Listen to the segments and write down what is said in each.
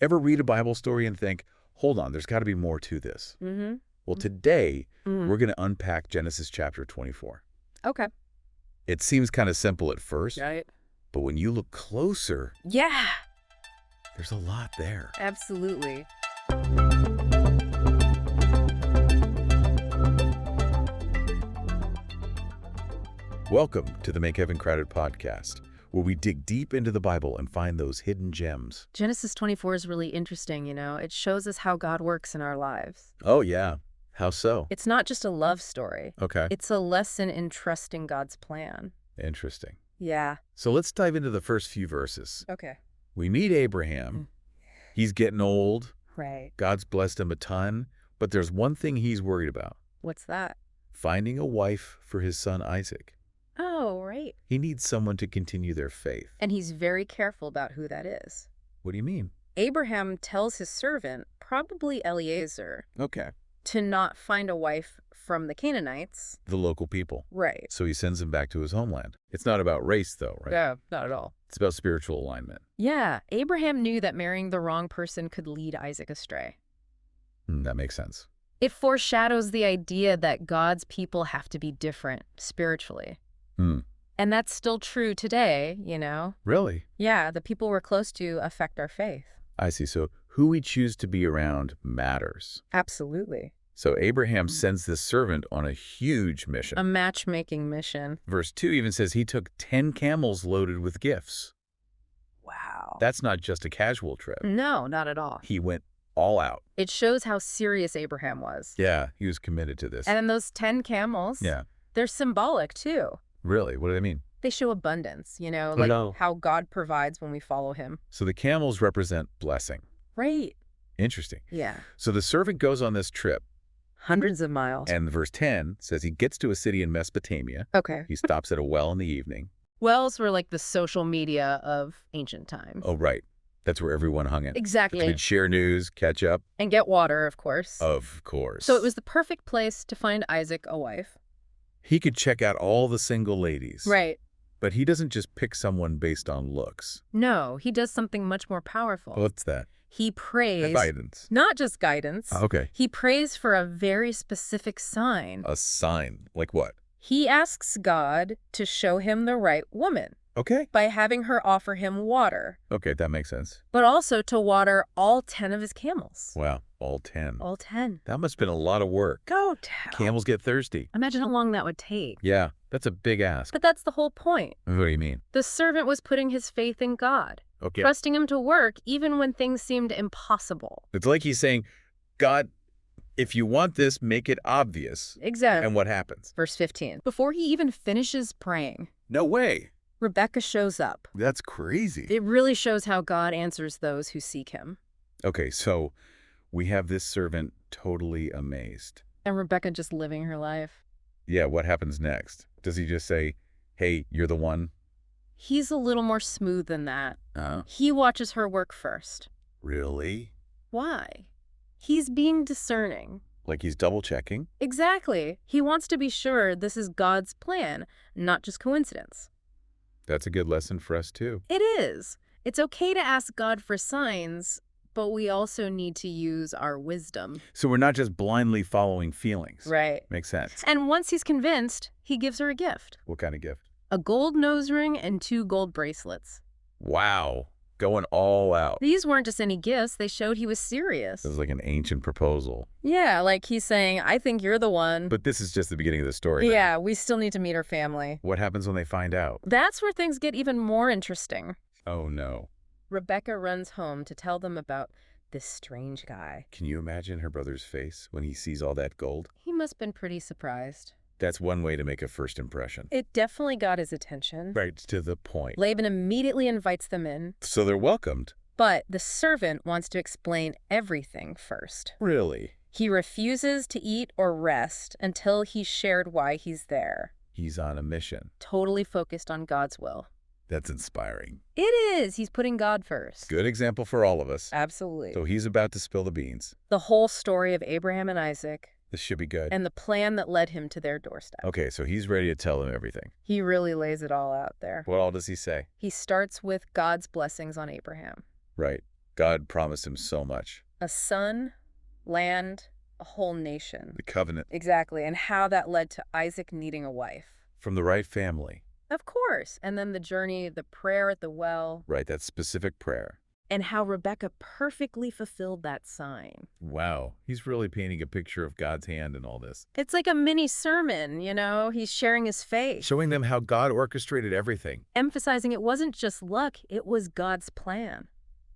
Ever read a Bible story and think, hold on, there's got to be more to this? Mm-hmm. Well, today, Mm. we're going to unpack Genesis chapter 24. Okay. It seems kind of simple at first, Right. but when you look closer, Yeah, there's a lot there. absolutely. Welcome to the Make Heaven Crowded podcast, where we dig deep into the Bible and find those hidden gems. Genesis 24 is really interesting, It shows us how God works in our lives. Oh, yeah. How so? It's not just a love story. Okay. It's a lesson in trusting God's plan. Interesting. Yeah. So let's dive into the first few verses. Okay. We meet Abraham. He's getting old. Right. God's blessed him a ton, but there's one thing he's worried about: What's that? finding a wife for his son Isaac. Oh, right. He needs someone to continue their faith. And he's very careful about who that is. What do you mean? Abraham tells his servant, probably Eliezer, Okay. to not find a wife from the Canaanites. The local people. Right. So he sends him back to his homeland. It's not about race, though, right? Yeah, not at all. It's about spiritual alignment. Yeah, Abraham knew that marrying the wrong person could lead Isaac astray. That makes sense. It foreshadows the idea that God's people have to be different spiritually. Hmm. And that's still true today, Really? Yeah, the people we're close to affect our faith. I see. So who we choose to be around matters. Absolutely. So Abraham sends this servant on a huge mission. A matchmaking mission. Verse 2 even says he took 10 camels loaded with gifts. Wow. That's not just a casual trip. No, not at all. He went all out. It shows how serious Abraham was. Yeah, he was committed to this. And then those 10 camels, Yeah. they're symbolic too. Really? What do they mean? They show abundance, No. like how God provides when we follow him. So the camels represent blessing. Right. Interesting. Yeah. So the servant goes on this trip, Hundreds of miles. and verse 10 says he gets to a city in Mesopotamia. Okay. He stops at a well in the evening. Wells were like the social media of ancient times. Oh, right. That's where everyone hung in. Exactly. They'd share news, catch up. And get water, of course. Of course. So it was the perfect place to find Isaac a wife. He could check out all the single ladies. Right. But he doesn't just pick someone based on looks. No, he does something much more powerful. What's that? He prays. Guidance. Not just guidance. Okay. He prays for a very specific sign. A sign. Like what? He asks God to show him the right woman Okay. by having her offer him water, Okay, that makes sense. but also to water all 10 of his camels. Wow. All 10. All 10. That must have been a lot of work. Go tell. Camels get thirsty. Imagine how long that would take. Yeah, that's a big ask. But that's the whole point. What do you mean? The servant was putting his faith in God, Okay. trusting him to work even when things seemed impossible. It's like he's saying, God, if you want this, make it obvious. Exactly. And what happens? Verse 15. Before he even finishes praying, No way. Rebekah shows up. That's crazy. It really shows how God answers those who seek him. Okay, so we have this servant totally amazed. And Rebekah just living her life. Yeah, what happens next? Does he just say, hey, you're the one? He's a little more smooth than that. Oh, He watches her work first. really? Why? He's being discerning. Like he's double checking? Exactly. He wants to be sure this is God's plan, not just coincidence. That's a good lesson for us too. It is. It's okay to ask God for signs, but we also need to use our wisdom. So we're not just blindly following feelings. Right. Makes sense. And once he's convinced, he gives her a gift. What kind of gift? A gold nose ring and 2 gold bracelets. Wow. Going all out. These weren't just any gifts, they showed he was serious. This is like an ancient proposal. Yeah, like he's saying, I think you're the one. But this is just the beginning of the story. then. Yeah, we still need to meet her family. What happens when they find out? That's where things get even more interesting. Oh, no. Rebekah runs home to tell them about this strange guy. Can you imagine her brother's face when he sees all that gold? He must have been pretty surprised. That's one way to make a first impression. It definitely got his attention. Right to the point. Laban immediately invites them in, So they're welcomed. but the servant wants to explain everything first. Really? He refuses to eat or rest until he's shared why he's there, He's on a mission. totally focused on God's will. That's inspiring. It is. He's putting God first. Good example for all of us. Absolutely. So he's about to spill the beans. The whole story of Abraham and Isaac This should be good. and the plan that led him to their doorstep. Okay, so he's ready to tell them everything. He really lays it all out there. What all does he say? He starts with God's blessings on Abraham. Right. God promised him so much. A son, land, a whole nation. The covenant. Exactly, and how that led to Isaac needing a wife. From the right family. Of course. And then the journey, the prayer at the well. Right, that specific prayer. And how Rebekah perfectly fulfilled that sign. Wow, he's really painting a picture of God's hand in all this. It's like a mini sermon, you know? He's sharing his faith. Showing them how God orchestrated everything. Emphasizing it wasn't just luck, it was God's plan.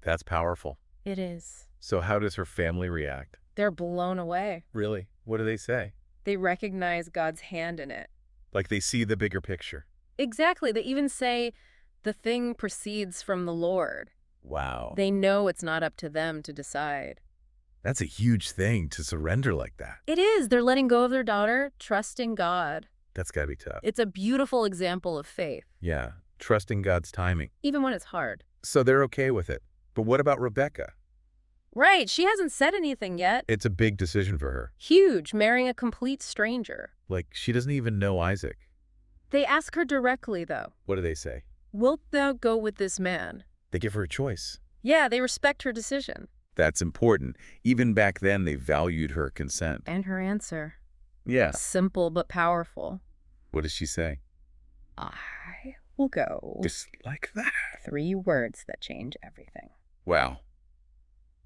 That's powerful. It is. So how does her family react? They're blown away. Really? What do they say? They recognize God's hand in it. Like they see the bigger picture. Exactly. They even say the thing proceeds from the Lord. Wow. They know it's not up to them to decide. That's a huge thing to surrender like that. It is. They're letting go of their daughter, trusting God. That's got to be tough. It's a beautiful example of faith, Yeah, trusting God's timing. even when it's hard. So they're okay with it. But what about Rebekah? Right. She hasn't said anything yet. It's a big decision for her. Huge, marrying a complete stranger. Like, she doesn't even know Isaac. They ask her directly, though, What do they say? "Wilt thou go with this man?" They give her a choice. Yeah, they respect her decision. That's important. Even back then, they valued her consent. And her answer. Yeah. Simple but powerful. What does she say? I will go. Just like that. 3 words that change everything. Wow.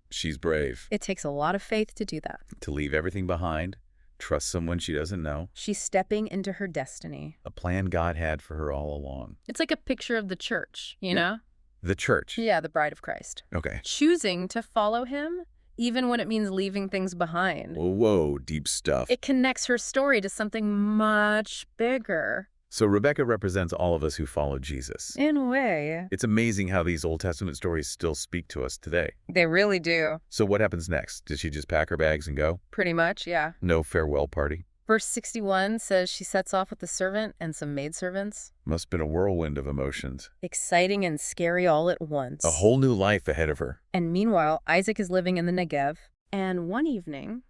She's brave. It takes a lot of faith to do that. To leave everything behind, trust someone she doesn't know, She's stepping into her destiny. a plan God had for her all along. It's like a picture of the church, you know? The church. Yeah, the bride of Christ. Okay. Choosing to follow him, even when it means leaving things behind. Whoa, deep stuff. It connects her story to something much bigger. So Rebekah represents all of us who follow Jesus. In a way. It's amazing how these Old Testament stories still speak to us today. They really do. So what happens next? Does she just pack her bags and go? Pretty much, yeah. No farewell party? Verse 61 says she sets off with the servant and some maidservants. Must have been a whirlwind of emotions. Exciting and scary all at once. A whole new life ahead of her. And meanwhile, Isaac is living in the Negev. And one evening,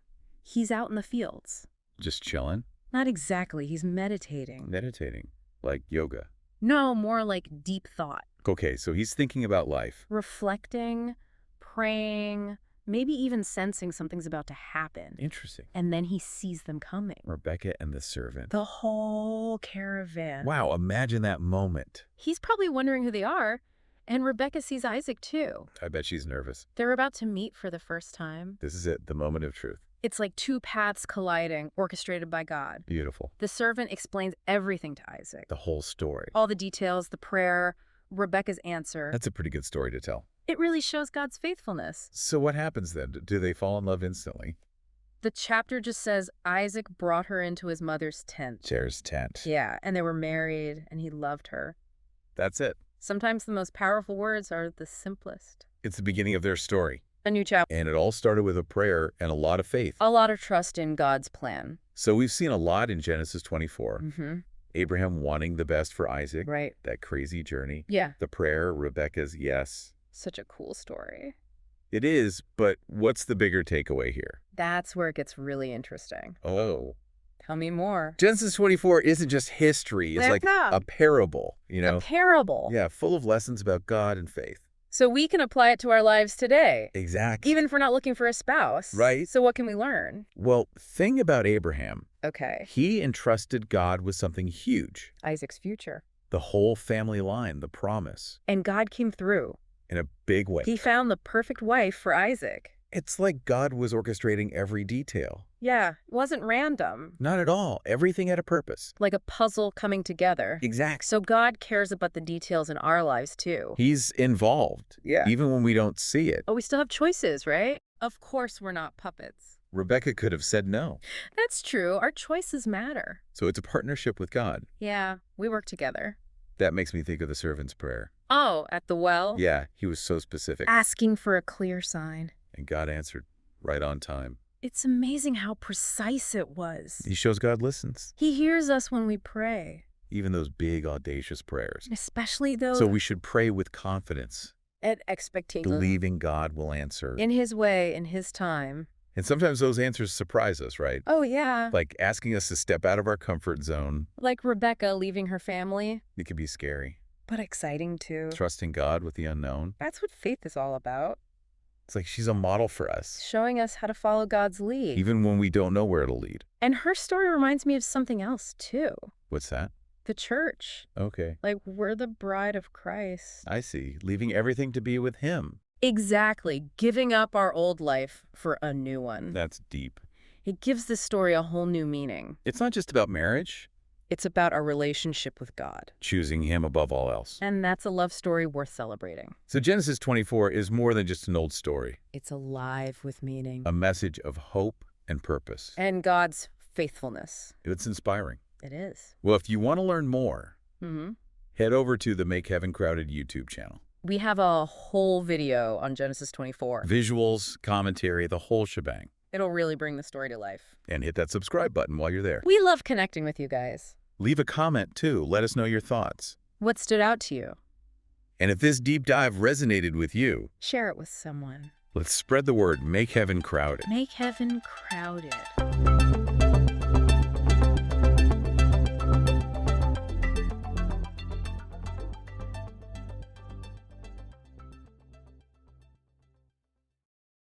he's out in the fields. Just chilling? Not exactly. He's meditating. Meditating. Like yoga. No, more like deep thought. Okay, so he's thinking about life. Reflecting, praying, maybe even sensing something's about to happen. Interesting. And then he sees them coming. Rebekah and the servant. The whole caravan. Wow, imagine that moment. He's probably wondering who they are. And Rebekah sees Isaac too. I bet she's nervous. They're about to meet for the first time. This is it, the moment of truth. It's like 2 paths colliding, orchestrated by God. Beautiful. The servant explains everything to Isaac. The whole story. All the details, the prayer, Rebekah's answer. That's a pretty good story to tell. It really shows God's faithfulness. So what happens then? Do they fall in love instantly? The chapter just says Isaac brought her into his mother's tent. Sarah's tent. Yeah, and they were married, and he loved her. That's it. Sometimes the most powerful words are the simplest. It's the beginning of their story. A new chapter. And it all started with a prayer and a lot of faith. A lot of trust in God's plan. So we've seen a lot in Genesis 24. Mm-hmm. Abraham wanting the best for Isaac. Right. That crazy journey. Yeah. The prayer, Rebekah's yes. Such a cool story. It is, but what's the bigger takeaway here? That's where it gets really interesting. Oh. Tell me more. Genesis 24 isn't just history. It's like Yeah. a parable, you know? A parable. Yeah, full of lessons about God and faith. So we can apply it to our lives today. Exactly. Even if we're not looking for a spouse. Right. So what can we learn? Well, thing about Abraham, Okay. he entrusted God with something huge. Isaac's future. The whole family line, the promise, And God came through. in a big way. He found the perfect wife for Isaac. It's like God was orchestrating every detail. Yeah, it wasn't random. Not at all. Everything had a purpose. Like a puzzle coming together. Exactly. So God cares about the details in our lives too. He's involved. Yeah. Even when we don't see it. But we still have choices, right? Of course we're not puppets. Rebekah could have said no. That's true. Our choices matter. So it's a partnership with God. Yeah, we work together. That makes me think of the servant's prayer. Oh, at the well? Yeah, he was so specific. Asking for a clear sign. And God answered right on time. It's amazing how precise it was. He shows God listens. He hears us when we pray. Even those big, audacious prayers. Especially those So we should pray with confidence, at expectation. believing God will answer. In his way, in his time. And sometimes those answers surprise us, right? Oh, yeah. Like asking us to step out of our comfort zone. Like Rebekah leaving her family. It can be scary. But exciting, too. Trusting God with the unknown. That's what faith is all about. It's like she's a model for us, showing us how to follow God's lead. even when we don't know where it'll lead. And her story reminds me of something else, too. What's that? The church. Okay. Like, we're the bride of Christ. I see. Leaving everything to be with him. Exactly. Giving up our old life for a new one. That's deep. It gives this story a whole new meaning. It's not just about marriage. It's about our relationship with God. Choosing him above all else. And that's a love story worth celebrating. So Genesis 24 is more than just an old story. It's alive with meaning. A message of hope and purpose. And God's faithfulness. It's inspiring. It is. Well, if you want to learn more, Mm-hmm. head over to the Make Heaven Crowded YouTube channel. We have a whole video on Genesis 24. Visuals, commentary, the whole shebang. It'll really bring the story to life. And hit that subscribe button while you're there. We love connecting with you guys. Leave a comment, too. Let us know your thoughts. What stood out to you? And if this deep dive resonated with you, Share it with someone. let's spread the word. Make Heaven Crowded. Make heaven crowded.